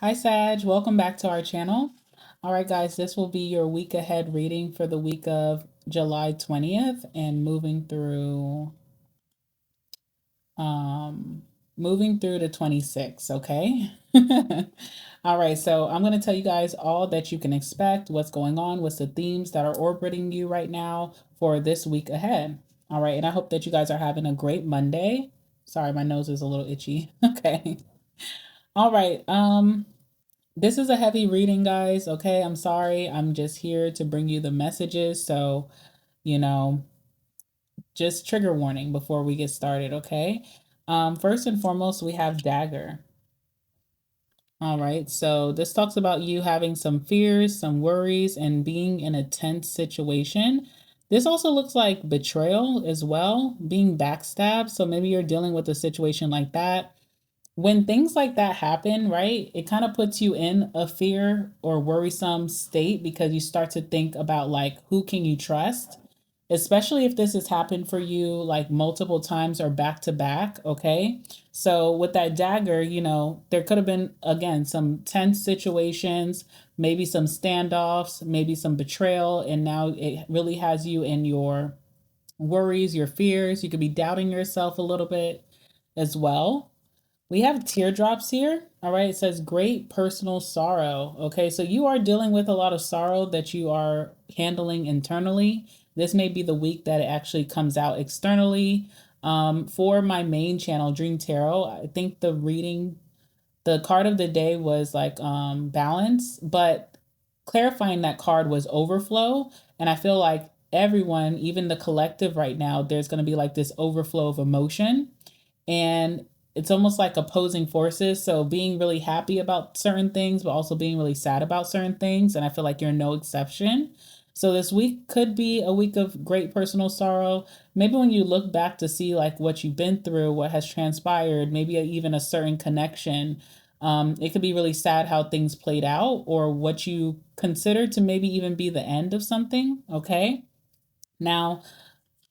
Hi Sag, welcome back to our channel. All right, guys, this will be your week ahead reading for the week of July 20th and um moving through to 26, okay? All right, so I'm going to tell you guys all that you can expect, what's going on, what's the themes that are orbiting you right now for this week ahead. All right, and I hope that you guys are having a great Monday. Sorry, my nose is a little itchy. Okay. All right. This is a heavy reading, guys. Okay, I'm sorry. I'm just here to bring you the messages. So, you know, just trigger warning before we get started, okay? First and foremost, we have Dagger. All right, so this talks about you having some fears, some worries, and being in a tense situation. This also looks like betrayal as well, being backstabbed. So maybe you're dealing with a situation like that. When things like that happen, right, it kind of puts you in a fear or worrisome state because you start to think about like who can you trust, especially if this has happened for you like multiple times or back to back. Okay, so with that dagger, there could have been again some tense situations, maybe some standoffs, maybe some betrayal, and now it really has you in your worries, your fears. You could be doubting yourself a little bit as well. We have teardrops here. All right. It says great personal sorrow. Okay. So you are dealing with a lot of sorrow that you are handling internally. This may be the week that it actually comes out externally. For my main channel, Dream Tarot, I think the card of the day was like balance, but clarifying that card was overflow. And I feel like everyone, even the collective right now, there's going to be like this overflow of emotion, and it's almost like opposing forces. So being really happy about certain things, but also being really sad about certain things. And I feel like you're no exception. So this week could be a week of great personal sorrow. Maybe when you look back to see like what you've been through, what has transpired, maybe even a certain connection. It could be really sad how things played out or what you consider to maybe even be the end of something. Okay. Now,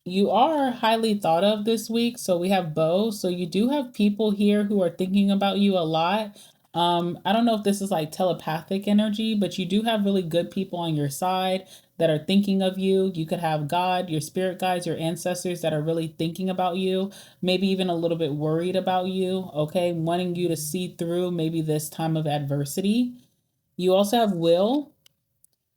you are highly thought of this week. So we have Bo. So you do have people here who are thinking about you a lot. I don't know if this is like telepathic energy, but you do have really good people on your side that are thinking of you. You could have God, your spirit guides, your ancestors that are really thinking about you, maybe even a little bit worried about you, okay, wanting you to see through maybe this time of adversity. You also have Will.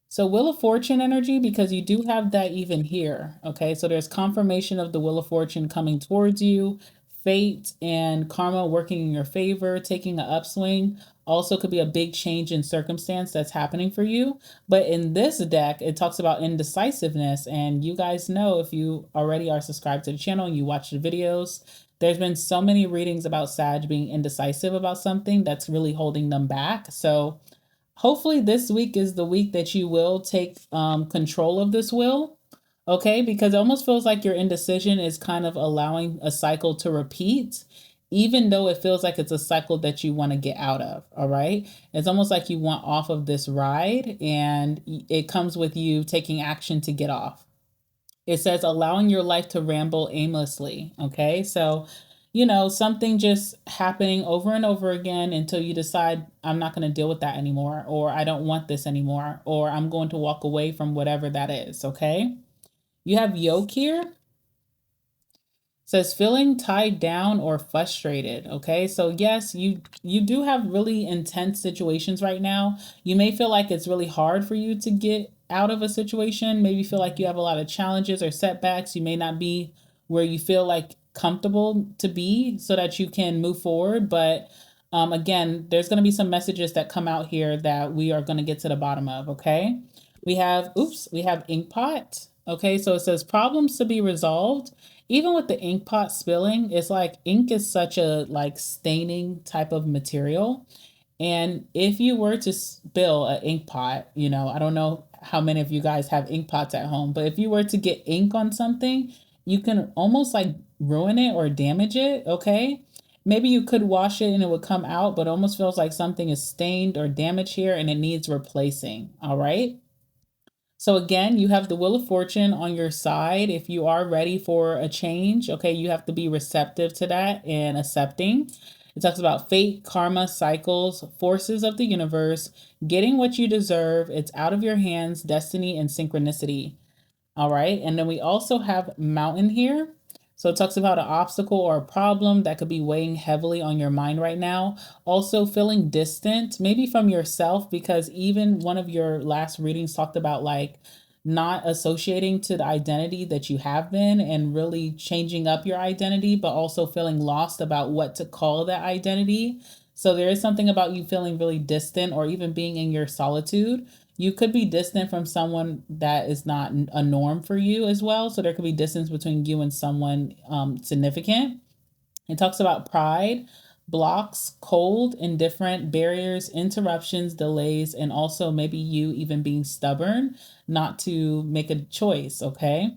So Wheel of Fortune energy, because you do have that even here. Okay, so there's confirmation of the Wheel of Fortune coming towards you, fate and karma working in your favor, taking an upswing. Also could be a big change in circumstance that's happening for you. But in this deck, it talks about indecisiveness. And you guys know, if you already are subscribed to the channel and you watch the videos, there's been so many readings about Sag being indecisive about something that's really holding them back. So hopefully this week is the week that you will take control of this will. Okay, because it almost feels like your indecision is kind of allowing a cycle to repeat, even though it feels like it's a cycle that you want to get out of. All right, it's almost like you want off of this ride, and it comes with you taking action to get off. It says allowing your life to ramble aimlessly. Okay. So, something just happening over and over again until you decide, I'm not going to deal with that anymore, or I don't want this anymore, or I'm going to walk away from whatever that is. Okay. You have yoke here. Says feeling tied down or frustrated. Okay, so yes, you do have really intense situations right now. You may feel like it's really hard for you to get out of a situation, maybe feel like you have a lot of challenges or setbacks. You may not be where you feel like comfortable to be so that you can move forward. But again, there's going to be some messages that come out here that we are going to get to the bottom of. Okay, we have ink pot. Okay, so it says problems to be resolved. Even with the ink pot spilling, it's like ink is such a like staining type of material. And if you were to spill an ink pot, I don't know how many of you guys have ink pots at home, but if you were to get ink on something, you can almost like ruin it or damage it. Okay. Maybe you could wash it and it would come out, but it almost feels like something is stained or damaged here and it needs replacing. All right. So again, you have the Wheel of Fortune on your side. If you are ready for a change, okay, you have to be receptive to that and accepting. It talks about fate, karma, cycles, forces of the universe, getting what you deserve. It's out of your hands, destiny, and synchronicity. All right. And then we also have mountain here. So it talks about an obstacle or a problem that could be weighing heavily on your mind right now. Also, feeling distant, maybe from yourself, because even one of your last readings talked about like not associating to the identity that you have been and really changing up your identity, but also feeling lost about what to call that identity. So there is something about you feeling really distant or even being in your solitude. You could be distant from someone that is not a norm for you as well. So there could be distance between you and someone significant. It talks about pride, blocks, cold, indifferent, barriers, interruptions, delays, and also maybe you even being stubborn not to make a choice. Okay.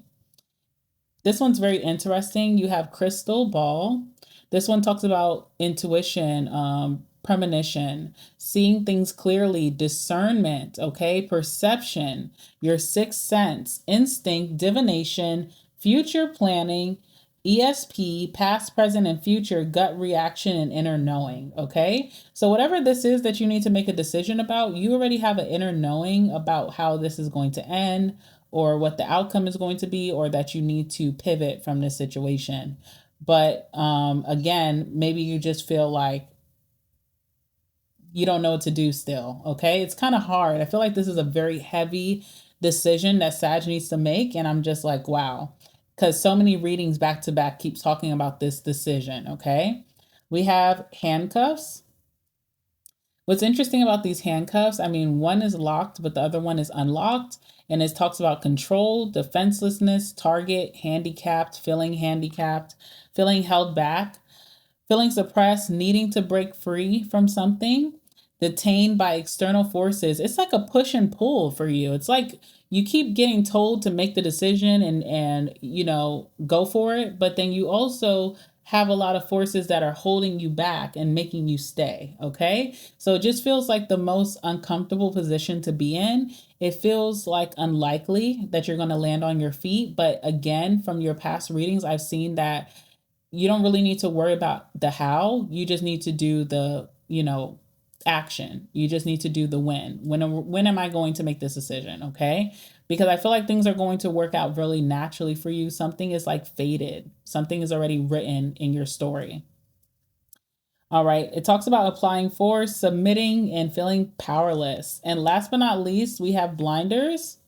This one's very interesting. You have crystal ball. This one talks about intuition, premonition, seeing things clearly, discernment, okay, perception, your sixth sense, instinct, divination, future planning, ESP, past, present, and future, gut reaction, and inner knowing, okay? So, whatever this is that you need to make a decision about, you already have an inner knowing about how this is going to end or what the outcome is going to be, or that you need to pivot from this situation. But again, maybe you just feel like you don't know what to do still. Okay. It's kind of hard. I feel like this is a very heavy decision that Sag needs to make. And I'm just like, wow. Because so many readings back to back keeps talking about this decision. Okay. We have handcuffs. What's interesting about these handcuffs, I mean, one is locked, but the other one is unlocked. And it talks about control, defenselessness, target, handicapped, feeling held back, feeling suppressed, needing to break free from something, detained by external forces. It's like a push and pull for you. It's like you keep getting told to make the decision and go for it, but then you also have a lot of forces that are holding you back and making you stay, okay? So it just feels like the most uncomfortable position to be in. It feels like unlikely that you're going to land on your feet, but again, from your past readings, I've seen that you don't really need to worry about the how. You just need to do the, action. You just need to do the when. When am I going to make this decision? Okay. Because I feel like things are going to work out really naturally for you. Something is like fated, something is already written in your story. All right. It talks about applying force, submitting, and feeling powerless. And last but not least, we have blinders.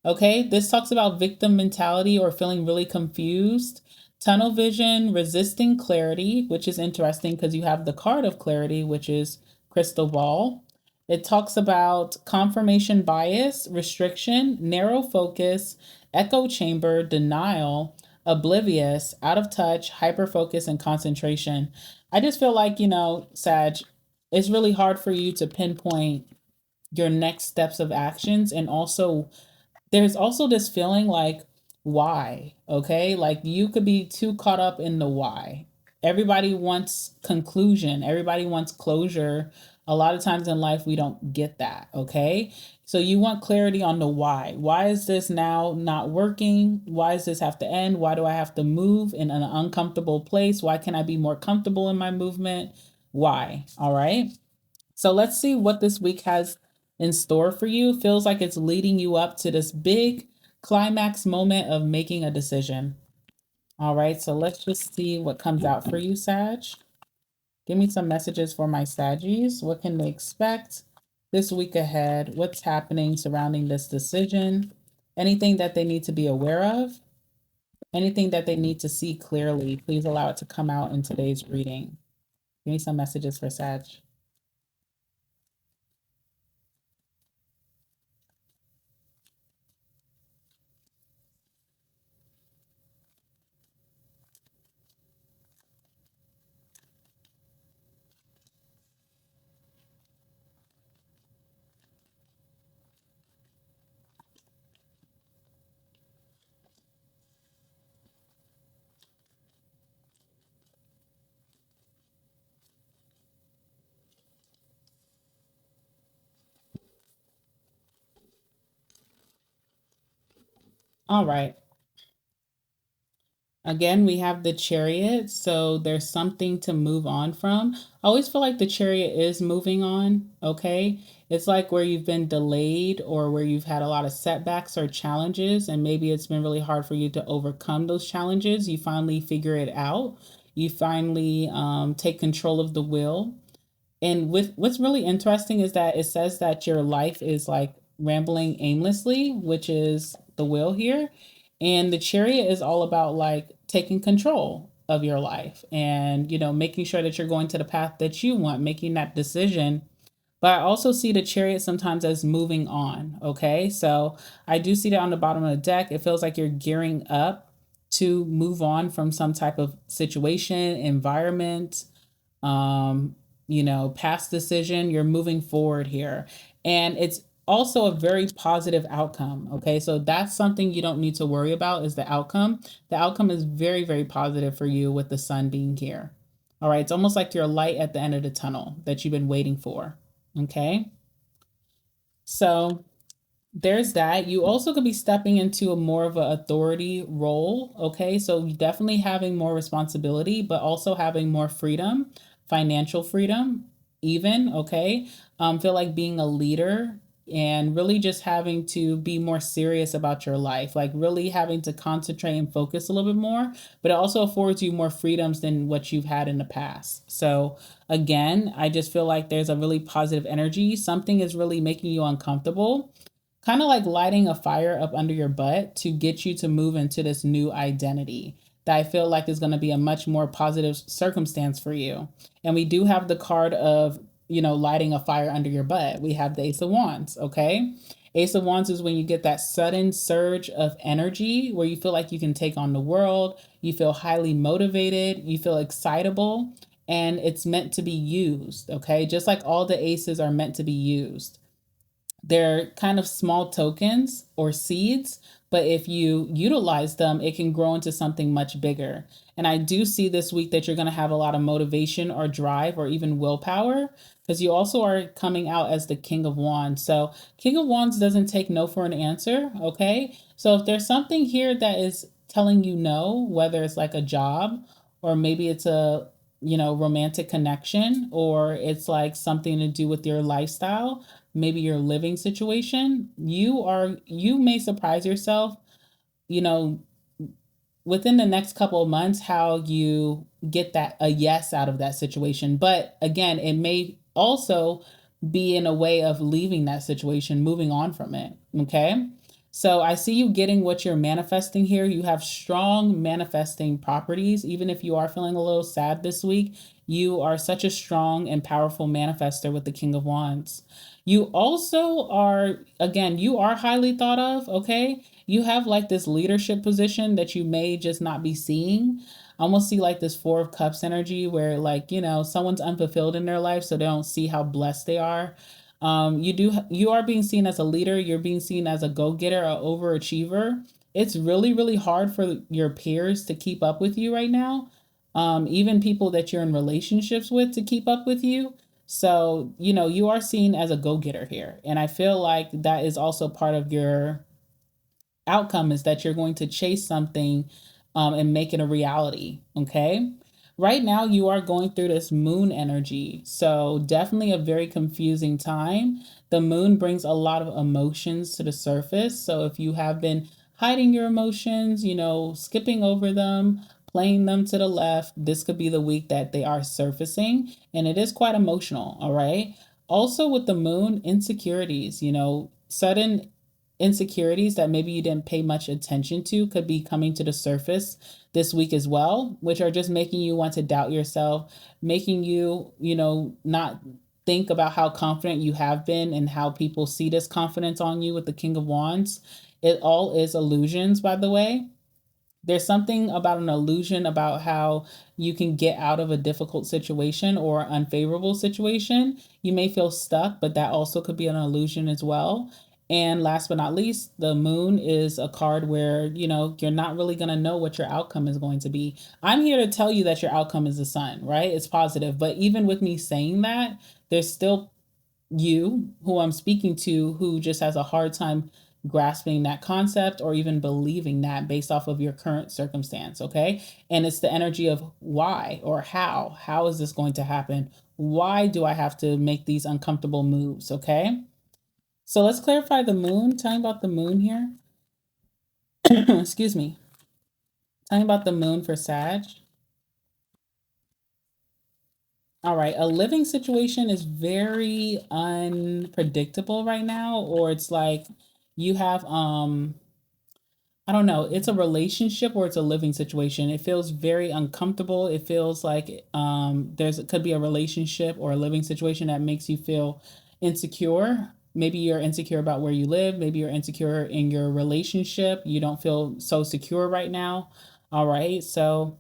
Okay, this talks about victim mentality or feeling really confused, tunnel vision, resisting clarity, which is interesting because you have the card of clarity, which is crystal ball. It talks about confirmation bias, restriction, narrow focus, echo chamber, denial, oblivious, out of touch, hyper focus, and concentration. I just feel like, Sag, it's really hard for you to pinpoint your next steps of actions, and also there's also this feeling like, why? Okay. Like you could be too caught up in the why. Everybody wants conclusion, everybody wants closure. A lot of times in life, we don't get that. Okay. So you want clarity on the why. Why is this now not working? Why does this have to end? Why do I have to move in an uncomfortable place? Why can I be more comfortable in my movement? Why? All right. So let's see what this week has in store for you. Feels like it's leading you up to this big climax moment of making a decision. All right, so let's just see what comes out for you, Sag. Give me some messages for my Saggies. What can they expect this week ahead? What's happening surrounding this decision? Anything that they need to be aware of? Anything that they need to see clearly? Please allow it to come out in today's reading. Give me some messages for Sag. All right. Again, we have the Chariot, so there's something to move on from. I always feel like the Chariot is moving on, okay? It's like where you've been delayed or where you've had a lot of setbacks or challenges, and maybe it's been really hard for you to overcome those challenges. You finally figure it out. You finally take control of the wheel. And with what's really interesting is that it says that your life is like rambling aimlessly, which is the will here. And the chariot is all about like taking control of your life and, making sure that you're going to the path that you want, making that decision. But I also see the chariot sometimes as moving on. Okay. So I do see that on the bottom of the deck. It feels like you're gearing up to move on from some type of situation, environment, um, past decision. You're moving forward here. And it's also a very positive outcome. Okay. So that's something you don't need to worry about is the outcome. The outcome is very, very positive for you with the sun being here. All right. It's almost like your light at the end of the tunnel that you've been waiting for. Okay. So there's that. You also could be stepping into a more of an authority role. Okay. So definitely having more responsibility, but also having more freedom, financial freedom, even. Okay. Feel like being a leader and really just having to be more serious about your life, like really having to concentrate and focus a little bit more, but it also affords you more freedoms than what you've had in the past. So, again, I just feel like there's a really positive energy. Something is really making you uncomfortable, kind of like lighting a fire up under your butt to get you to move into this new identity that I feel like is going to be a much more positive circumstance for you. And we do have the card of, lighting a fire under your butt. We have the Ace of Wands, okay? Ace of Wands is when you get that sudden surge of energy where you feel like you can take on the world, you feel highly motivated, you feel excitable, and it's meant to be used, okay? Just like all the aces are meant to be used. They're kind of small tokens or seeds, but if you utilize them, it can grow into something much bigger. And I do see this week that you're going to have a lot of motivation or drive or even willpower because you also are coming out as the King of Wands. So, King of Wands doesn't take no for an answer, okay? So, if there's something here that is telling you no, whether it's like a job or maybe it's a romantic connection, or it's like something to do with your lifestyle, maybe your living situation, you may surprise yourself, you know, within the next couple of months how you get that a yes out of that situation. But again, it may also be in a way of leaving that situation, moving on from it. Okay. So I see you getting what you're manifesting here. You have strong manifesting properties. Even if you are feeling a little sad this week, you are such a strong and powerful manifester with the King of Wands. You also are, again, you are highly thought of, okay? You have like this leadership position that you may just not be seeing. I almost see like this Four of Cups energy where, like, someone's unfulfilled in their life, so they don't see how blessed they are. You are being seen as a leader, you're being seen as a go-getter, an overachiever. It's really, really hard for your peers to keep up with you right now. Even people that you're in relationships with to keep up with you. So, you are seen as a go-getter here. And I feel like that is also part of your outcome is that you're going to chase something and make it a reality. Okay. Right now, you are going through this moon energy. So, definitely a very confusing time. The moon brings a lot of emotions to the surface. So, if you have been hiding your emotions, skipping over them, playing them to the left, this could be the week that they are surfacing. And it is quite emotional. All right. Also, with the moon, insecurities, sudden insecurities that maybe you didn't pay much attention to could be coming to the surface this week as well, which are just making you want to doubt yourself, making you, not think about how confident you have been and how people see this confidence on you with the King of Wands. It all is illusions, by the way. There's something about an illusion about how you can get out of a difficult situation or unfavorable situation. You may feel stuck, but that also could be an illusion as well. And last but not least, the moon is a card where, you're not really going to know what your outcome is going to be. I'm here to tell you that your outcome is the sun, right? It's positive. But even with me saying that, there's still you who I'm speaking to who just has a hard time grasping that concept or even believing that based off of your current circumstance, okay? And it's the energy of why or how. How is this going to happen? Why do I have to make these uncomfortable moves, okay? So let's clarify the moon. Tell me about the moon here. Excuse me. Tell me about the moon for Sag. All right, a living situation is very unpredictable right now, or it's like you have I don't know, it's a relationship or it's a living situation. It feels very uncomfortable. It feels like there's could be a relationship or a living situation that makes you feel insecure. Maybe you're insecure about where you live, maybe you're insecure in your relationship. You don't feel so secure right now. All right, so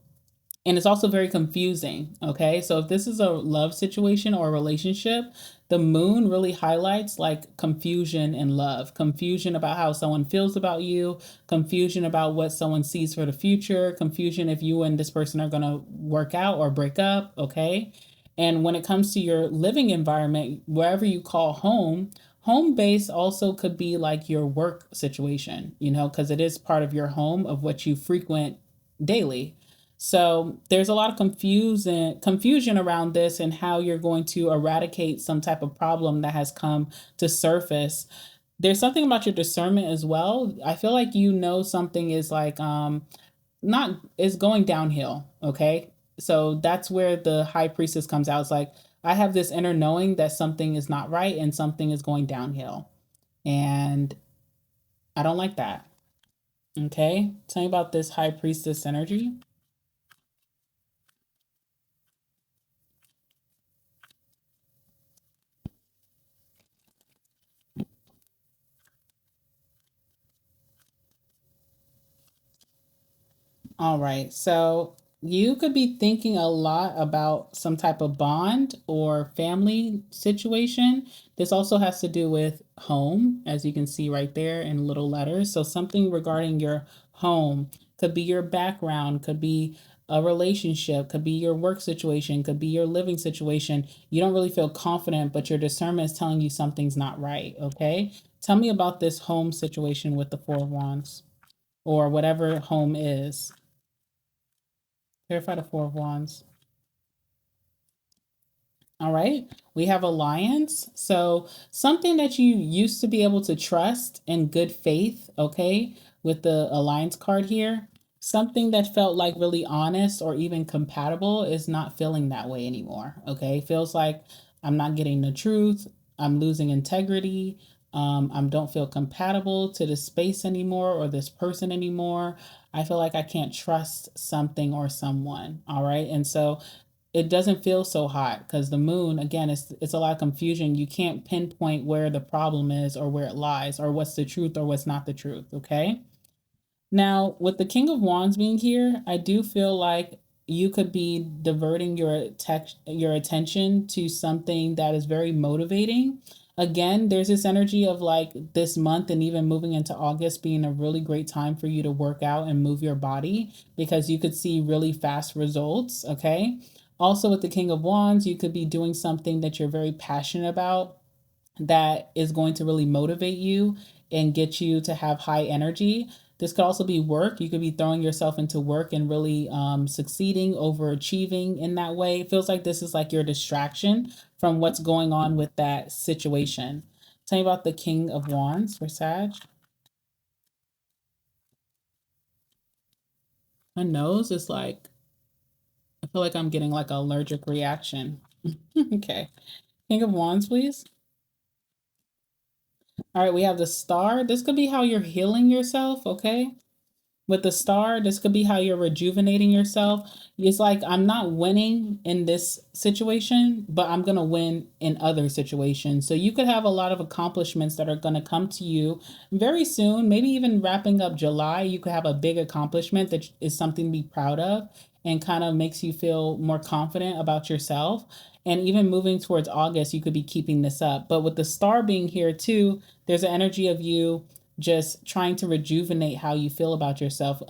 and it's also very confusing. Okay. So if this is a love situation or a relationship, the moon really highlights like confusion in love, confusion about how someone feels about you, confusion about what someone sees for the future, confusion if you and this person are going to work out or break up. Okay. And when it comes to your living environment, wherever you call home, home base also could be like your work situation, you know, because it is part of your home of what you frequent daily. So there's a lot of confusion around this and how you're going to eradicate some type of problem that has come to surface. There's something about your discernment as well. I feel like you know something is like not is going downhill, okay? So that's where the high priestess comes out. It's like I have this inner knowing that something is not right and something is going downhill. And I don't like that. Okay? Tell me about this high priestess energy. All right. So you could be thinking a lot about some type of bond or family situation. This also has to do with home, as you can see right there in little letters. So something regarding your home could be your background, could be a relationship, could be your work situation, could be your living situation. You don't really feel confident, but your discernment is telling you something's not right. Okay. Tell me about this home situation with the Four of Wands or whatever home is. Clarify the Four of Wands. All right. We have alliance. So something that you used to be able to trust in good faith, okay, with the alliance card here. Something that felt like really honest or even compatible is not feeling that way anymore. Okay. Feels like I'm not getting the truth. I'm losing integrity. I don't feel compatible to this space anymore or this person anymore. I feel like I can't trust something or someone. All right. And so it doesn't feel so hot because the moon, again, it's a lot of confusion. You can't pinpoint where the problem is or where it lies or what's the truth or what's not the truth. Okay. Now, with the King of Wands being here, I do feel like you could be diverting your attention to something that is very motivating. Again, there's this energy of like this month and even moving into August being a really great time for you to work out and move your body because you could see really fast results. Okay. Also, with the King of Wands, you could be doing something that you're very passionate about that is going to really motivate you and get you to have high energy. This could also be work. You could be throwing yourself into work and really succeeding, overachieving in that way. It feels like this is like your distraction from what's going on with that situation. Tell me about the King of Wands for Sag. My nose is like, I feel like I'm getting like an allergic reaction. Okay. King of Wands, please. All right, we have the star. This could be how you're healing yourself, okay? With the star, this could be how you're rejuvenating yourself. It's like I'm not winning in this situation, but I'm going to win in other situations. So you could have a lot of accomplishments that are going to come to you very soon. Maybe even wrapping up July, you could have a big accomplishment that is something to be proud of and kind of makes you feel more confident about yourself. And even moving towards August, you could be keeping this up. But with the star being here too, there's an energy of you just trying to rejuvenate how you feel about yourself.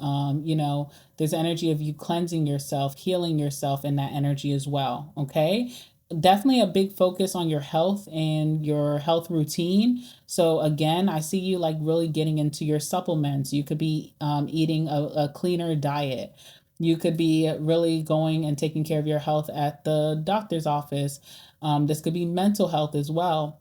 There's energy of you cleansing yourself, healing yourself in that energy as well. Okay. definitely a big focus on your health and your health routine. So again, I see you like really getting into your supplements. You could be eating a cleaner diet. You could be really going and taking care of your health at the doctor's office. This could be mental health as well.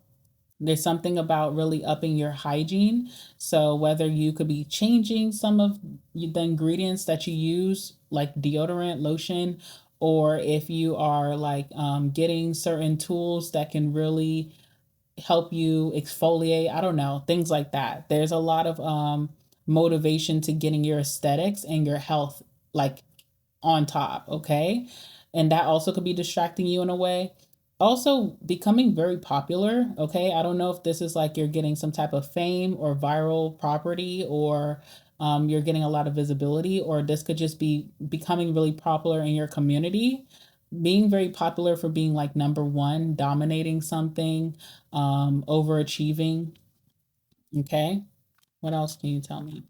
There's something about really upping your hygiene. So whether you could be changing some of the ingredients that you use, like deodorant, lotion, or if you are like getting certain tools that can really help you exfoliate, I don't know, things like that. There's a lot of motivation to getting your aesthetics and your health like on top, okay? And that also could be distracting you in a way. Also, becoming very popular, okay? I don't know if this is like you're getting some type of fame or viral property, or you're getting a lot of visibility, or this could just be becoming really popular in your community. Being very popular for being like number one, dominating something, overachieving, okay? What else can you tell me?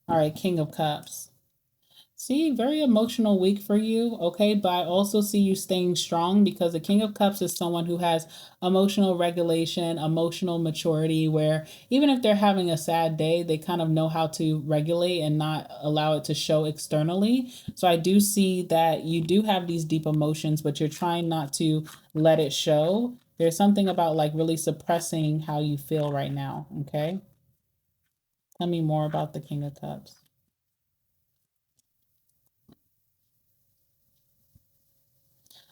All right, King of Cups. See, very emotional week for you, okay? But I also see you staying strong because the King of Cups is someone who has emotional regulation, emotional maturity, where even if they're having a sad day, they kind of know how to regulate and not allow it to show externally. So I do see that you do have these deep emotions, but you're trying not to let it show. There's something about like really suppressing how you feel right now, okay? Tell me more about the King of Cups.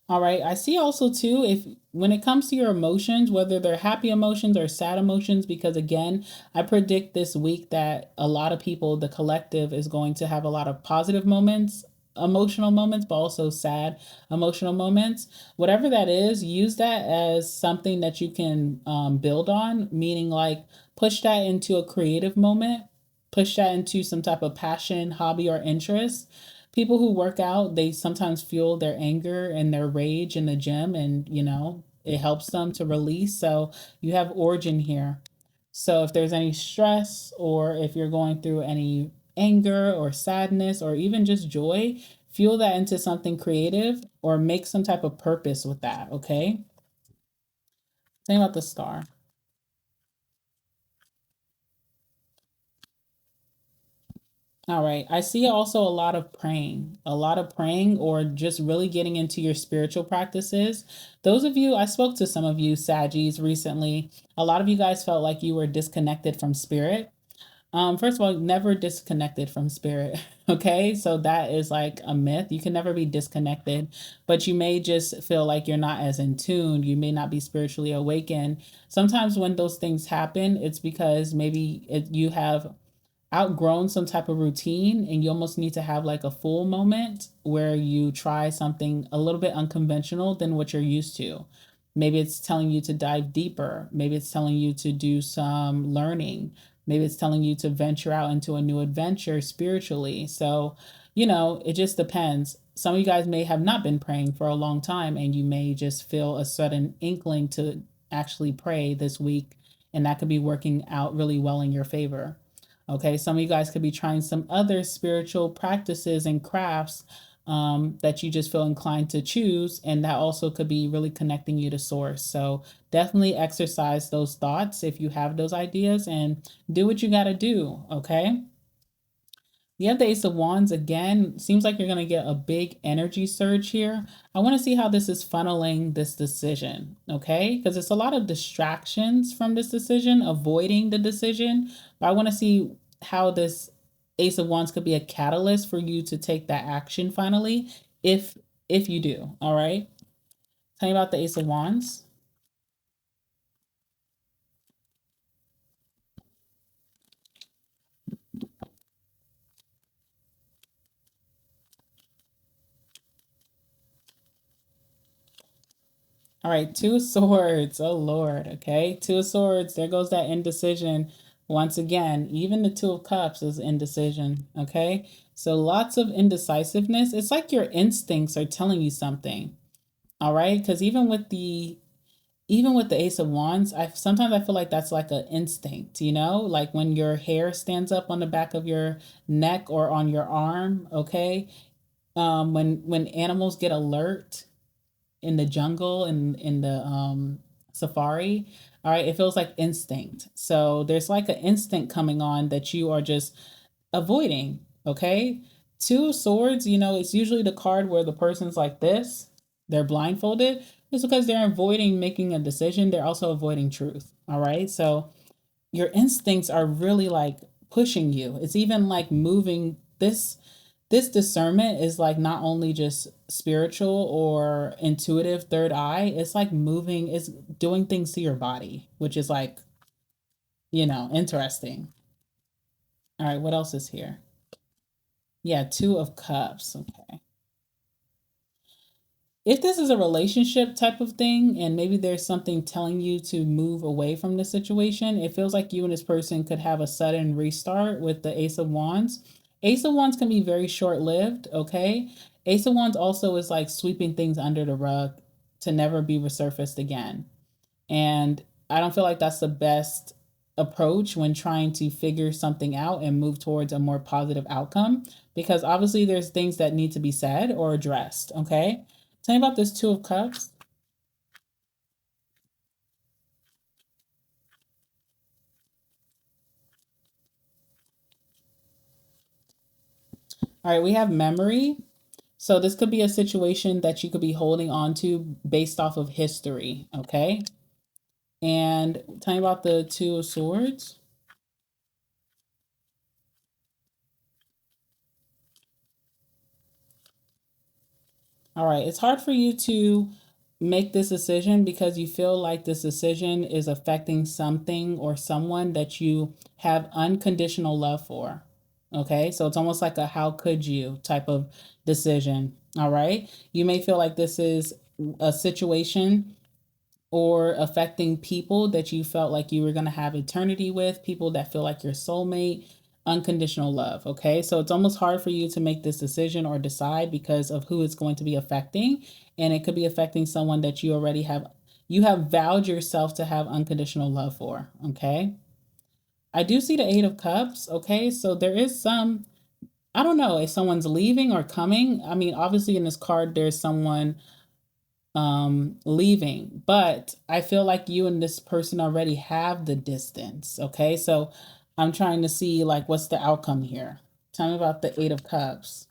All right. I see also too if when it comes to your emotions, whether they're happy emotions or sad emotions, because again, I predict this week that a lot of people, the collective, is going to have a lot of positive moments, emotional moments, but also sad emotional moments. Whatever that is, use that as something that you can build on, meaning like push that into a creative moment, push that into some type of passion, hobby, or interest. People who work out, they sometimes feel their anger and their rage in the gym, and it helps them to release. So you have origin here. So if there's any stress, or if you're going through any anger or sadness or even just joy, fuel that into something creative or make some type of purpose with that, okay? Same about the star. All right. I see also a lot of praying, or just really getting into your spiritual practices. Those of you, I spoke to some of you Saggies recently. A lot of you guys felt like you were disconnected from spirit. First of all, never disconnected from spirit. Okay. So that is like a myth. You can never be disconnected, but you may just feel like you're not as in tune. You may not be spiritually awakened. Sometimes when those things happen, it's because maybe you have outgrown some type of routine, and you almost need to have like a full moment where you try something a little bit unconventional than what you're used to. Maybe it's telling you to dive deeper. Maybe it's telling you to do some learning. Maybe it's telling you to venture out into a new adventure spiritually. So, it just depends. Some of you guys may have not been praying for a long time, and you may just feel a sudden inkling to actually pray this week, and that could be working out really well in your favor. Okay, some of you guys could be trying some other spiritual practices and crafts that you just feel inclined to choose, and that also could be really connecting you to source. So definitely exercise those thoughts if you have those ideas, and do what you got to do. Okay. You have the Ace of Wands again. Seems like you're going to get a big energy surge here. I want to see how this is funneling this decision, okay? Because it's a lot of distractions from this decision, avoiding the decision. But I want to see how this Ace of Wands could be a catalyst for you to take that action finally, if you do. All right. Tell me about the Ace of Wands. All right, two of swords. Oh Lord. Okay. Two of swords. There goes that indecision. Once again, even the two of cups is indecision. Okay. So lots of indecisiveness. It's like your instincts are telling you something. All right. Because even with the Ace of Wands, I sometimes I feel like that's like an instinct, like when your hair stands up on the back of your neck or on your arm, okay? when animals get alert in the jungle and in the safari, all right, it feels like instinct. So there's like an instinct coming on that you are just avoiding. Okay, two of swords, you know, it's usually the card where the person's like this, they're blindfolded. It's because they're avoiding making a decision, they're also avoiding truth. All right, so your instincts are really like pushing you. It's even like moving this discernment is like not only just spiritual or intuitive third eye, it's like moving, it's doing things to your body, which is like, interesting. All right, what else is here? Yeah, two of cups. Okay. If this is a relationship type of thing and maybe there's something telling you to move away from the situation, it feels like you and this person could have a sudden restart with the Ace of Wands. Ace of Wands can be very short lived, okay? Ace of Wands also is like sweeping things under the rug to never be resurfaced again. And I don't feel like that's the best approach when trying to figure something out and move towards a more positive outcome because obviously there's things that need to be said or addressed, okay? Tell me about this Two of Cups. All right, we have memory. So this could be a situation that you could be holding on to based off of history, okay? And tell me about the Two of Swords. All right, it's hard for you to make this decision because you feel like this decision is affecting something or someone that you have unconditional love for. Okay, so it's almost like a how could you type of decision. All right, you may feel like this is a situation or affecting people that you felt like you were going to have eternity with, people that feel like your soulmate, unconditional love. Okay. So it's almost hard for you to make this decision or decide because of who it's going to be affecting. And it could be affecting someone that you already have, you have vowed yourself to have unconditional love for. Okay. I do see the Eight of Cups. Okay. So there is some, I don't know if someone's leaving or coming. I mean, obviously in this card, there's someone leaving, but I feel like you and this person already have the distance. Okay, so I'm trying to see like what's the outcome here. Tell me about the Eight of Cups.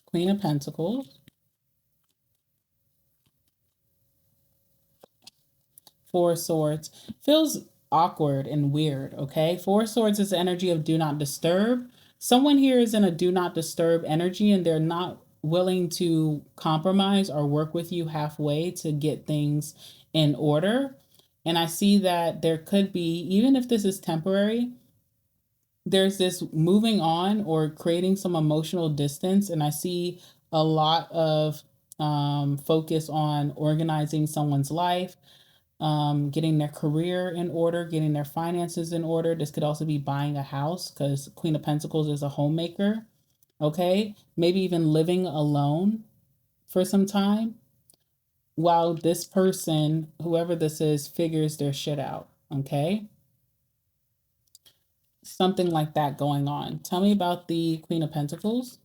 Queen of Pentacles. Four of Swords. Feels awkward and weird. Okay, Four of Swords is the energy of do not disturb. Someone here is in a do not disturb energy and they're not willing to compromise or work with you halfway to get things in order. And I see that there could be, even if this is temporary, there's this moving on or creating some emotional distance. And I see a lot of focus on organizing someone's life, getting their career in order, getting their finances in order. This could also be buying a house because Queen of Pentacles is a homemaker. Okay. Maybe even living alone for some time while this person, whoever this is, figures their shit out. Okay. Something like that going on. Tell me about the Queen of Pentacles.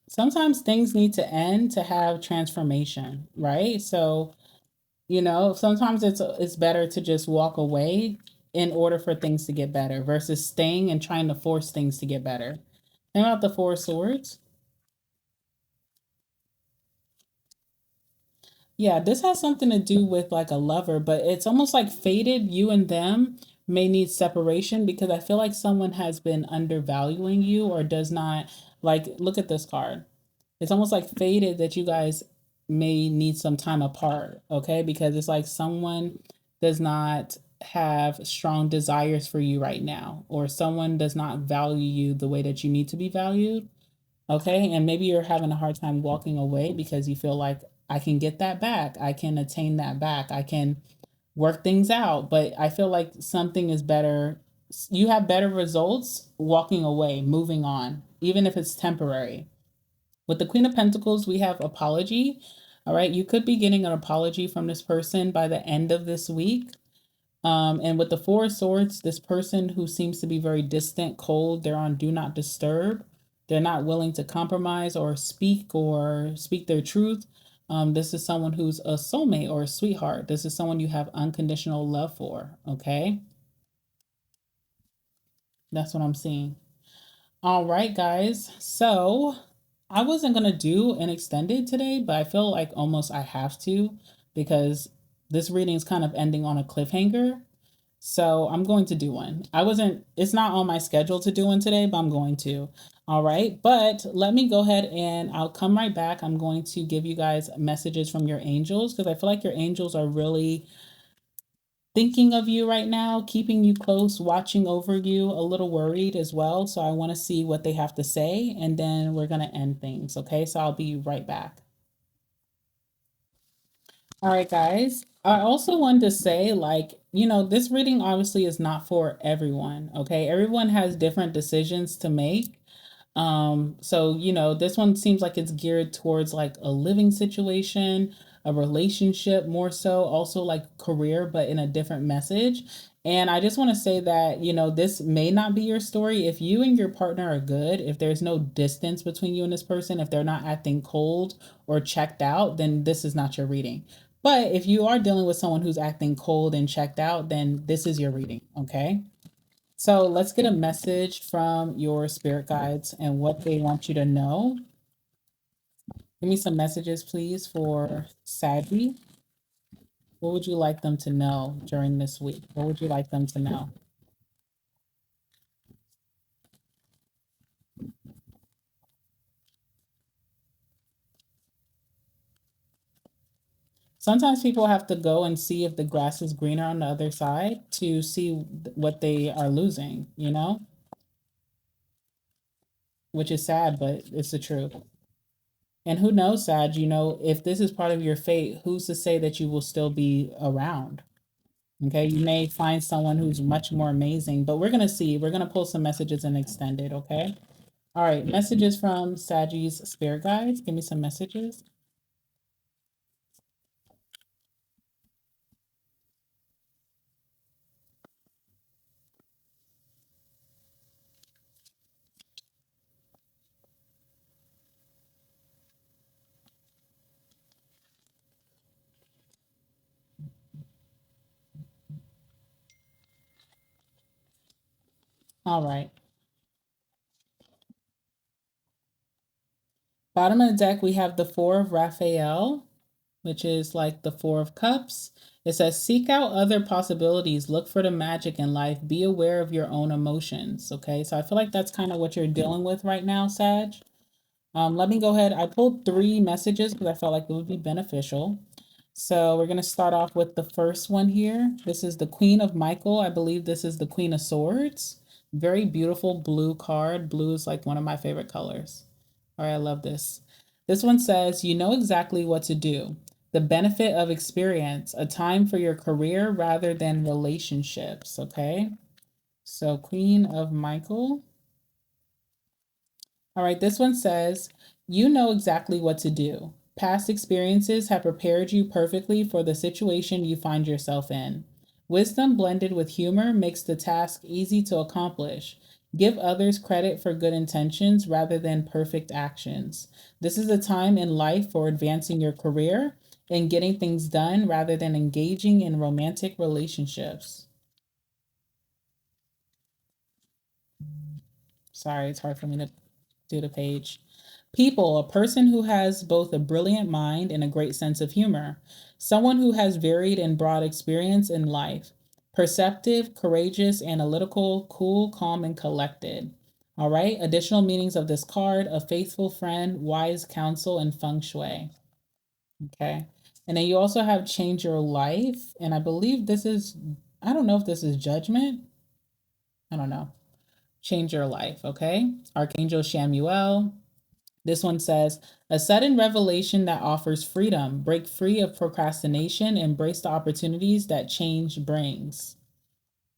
Sometimes things need to end to have transformation, right? So, sometimes it's better to just walk away in order for things to get better versus staying and trying to force things to get better. Think about the Four of Swords. Yeah, this has something to do with like a lover, but it's almost like fated. You and them may need separation because I feel like someone has been undervaluing you or does not like, look at this card. It's almost like fated that you guys may need some time apart, okay? Because it's like someone does not have strong desires for you right now, or someone does not value you the way that you need to be valued. Okay. And maybe you're having a hard time walking away because you feel like I can get that back. I can attain that back. I can work things out. But I feel like something is better. You have better results walking away, moving on, even if it's temporary. With the Queen of Pentacles, we have apology. All right, you could be getting an apology from this person by the end of this week. And with the Four of Swords, this person who seems to be very distant, cold, they're on do not disturb. They're not willing to compromise or speak their truth. This is someone who's a soulmate or a sweetheart. This is someone you have unconditional love for. Okay. That's what I'm seeing. All right, guys. So I wasn't going to do an extended today, but I feel like almost I have to because this reading is kind of ending on a cliffhanger. So I'm going to do one. It's not on my schedule to do one today, but I'm going to. All right. But let me go ahead and I'll come right back. I'm going to give you guys messages from your angels because I feel like your angels are really thinking of you right now, keeping you close, watching over you, a little worried as well. So I want to see what they have to say and then we're going to end things. Okay. So I'll be right back. All right, guys. I also wanted to say, this reading obviously is not for everyone. Okay. Everyone has different decisions to make. So, this one seems like it's geared towards like a living situation, a relationship more so, also like career, but in a different message. And I just want to say that, this may not be your story. If you and your partner are good, if there's no distance between you and this person, if they're not acting cold or checked out, then this is not your reading. But if you are dealing with someone who's acting cold and checked out, then this is your reading. Okay. So let's get a message from your spirit guides and what they want you to know. Give me some messages, please, for Saggy. What would you like them to know during this week? What would you like them to know? Sometimes people have to go and see if the grass is greener on the other side to see what they are losing, which is sad, but it's the truth. And who knows, Sag, if this is part of your fate, who's to say that you will still be around? Okay, you may find someone who's much more amazing, but we're going to see. We're going to pull some messages and extend it, okay? All right, messages from Saggy's spirit guides. Give me some messages. All right. Bottom of the deck, we have the Four of Raphael, which is like the Four of Cups. It says, seek out other possibilities. Look for the magic in life. Be aware of your own emotions. Okay, so I feel like that's kind of what you're dealing with right now, Sag. Let me go ahead. I pulled 3 messages because I felt like it would be beneficial. So we're going to start off with the first one here. This is the Queen of Michael. I believe this is the Queen of Swords. Very beautiful blue card. Blue is like one of my favorite colors. All right, I love this. This one says, you know exactly what to do. The benefit of experience, a time for your career rather than relationships. Okay. So Queen of Michael. All right, this one says, you know exactly what to do. Past experiences have prepared you perfectly for the situation you find yourself in. Wisdom blended with humor makes the task easy to accomplish. Give others credit for good intentions rather than perfect actions. This is a time in life for advancing your career and getting things done rather than engaging in romantic relationships. Sorry, it's hard for me to do the page. People, a person who has both a brilliant mind and a great sense of humor. Someone who has varied and broad experience in life. Perceptive, courageous, analytical, cool, calm, and collected. All right. Additional meanings of this card: a faithful friend, wise counsel, and feng shui. Okay. And then you also have change your life. And I believe this is, I don't know if this is judgment. I don't know. Change your life. Okay. Archangel Shamuel. This one says, a sudden revelation that offers freedom. Break free of procrastination, embrace the opportunities that change brings.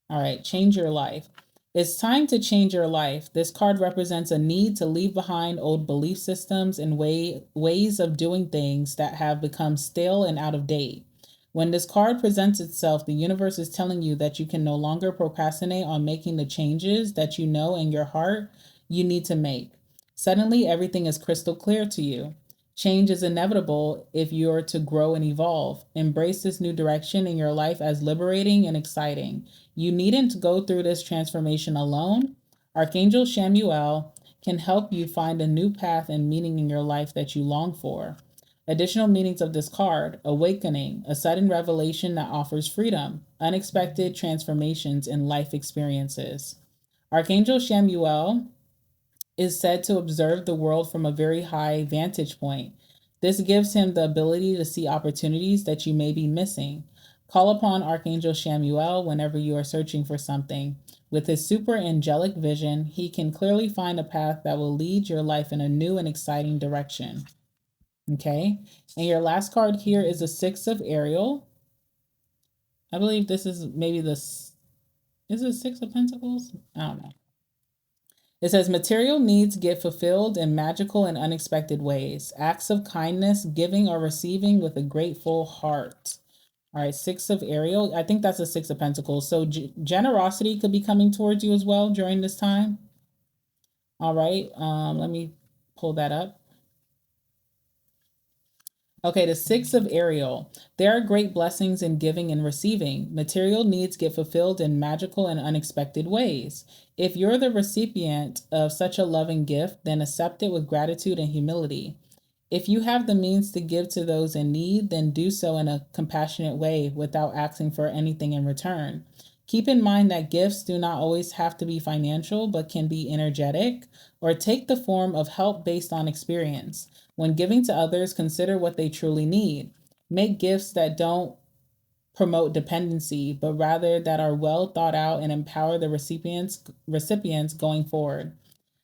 All right, change your life. It's time to change your life. This card represents a need to leave behind old belief systems and ways of doing things that have become stale and out of date. When this card presents itself, the universe is telling you that you can no longer procrastinate on making the changes that you know in your heart you need to make. Suddenly, everything is crystal clear to you. Change is inevitable if you're to grow and evolve. Embrace this new direction in your life as liberating and exciting. You needn't go through this transformation alone. Archangel Shamuel can help you find a new path and meaning in your life that you long for. Additional meanings of this card: awakening, a sudden revelation that offers freedom, unexpected transformations in life experiences. Archangel Shamuel is said to observe the world from a very high vantage point. This gives him the ability to see opportunities that you may be missing. Call upon Archangel Shamuel whenever you are searching for something. With his super angelic vision, he can clearly find a path that will lead your life in a new and exciting direction. Okay, and your last card here is the Six of Ariel. I believe this is maybe is it Six of Pentacles? I don't know. It says material needs get fulfilled in magical and unexpected ways. Acts of kindness, giving or receiving with a grateful heart. All right, Six of Ariel. I think that's a Six of Pentacles. So generosity could be coming towards you as well during this time. All right, let me pull that up. Okay, the Six of Ariel. There are great blessings in giving and receiving. Material needs get fulfilled in magical and unexpected ways. If you're the recipient of such a loving gift, then accept it with gratitude and humility. If you have the means to give to those in need, then do so in a compassionate way without asking for anything in return. Keep in mind that gifts do not always have to be financial, but can be energetic or take the form of help based on experience. When giving to others, consider what they truly need. Make gifts that don't promote dependency, but rather that are well thought out and empower the recipients going forward.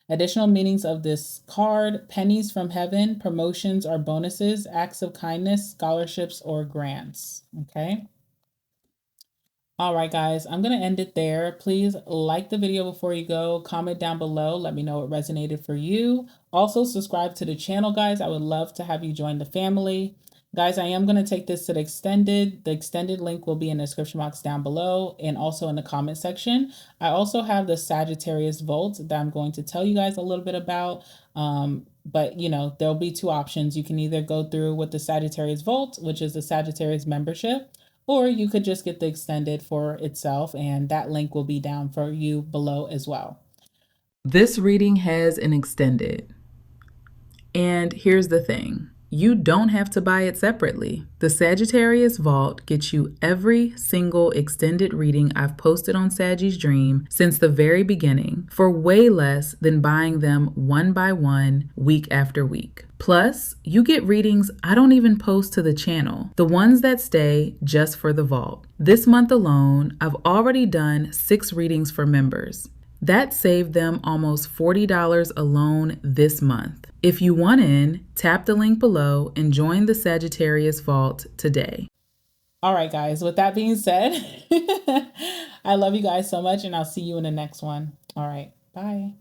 Additional meanings of this card: pennies from heaven, promotions or bonuses, acts of kindness, scholarships, or grants. Okay. All right, guys, I'm going to end it there. Please like the video before you go. Comment down below. Let me know what resonated for you. Also, subscribe to the channel, guys. I would love to have you join the family. Guys, I am going to take this to the extended. The extended link will be in the description box down below and also in the comment section. I also have the Sagittarius Vault that I'm going to tell you guys a little bit about. But, you know, there'll be two options. You can either go through with the Sagittarius Vault, which is the Sagittarius membership, or you could just get the extended for itself, and that link will be down for you below as well. This reading has an extended. And here's the thing. You don't have to buy it separately. The Sagittarius Vault gets you every single extended reading I've posted on Saggy's Dream since the very beginning for way less than buying them one by one, week after week. Plus, you get readings I don't even post to the channel, the ones that stay just for the vault. This month alone, I've already done 6 readings for members. That saved them almost $40 alone this month. If you want in, tap the link below and join the Sagittarius Vault today. All right, guys, with that being said, I love you guys so much, and I'll see you in the next one. All right, bye.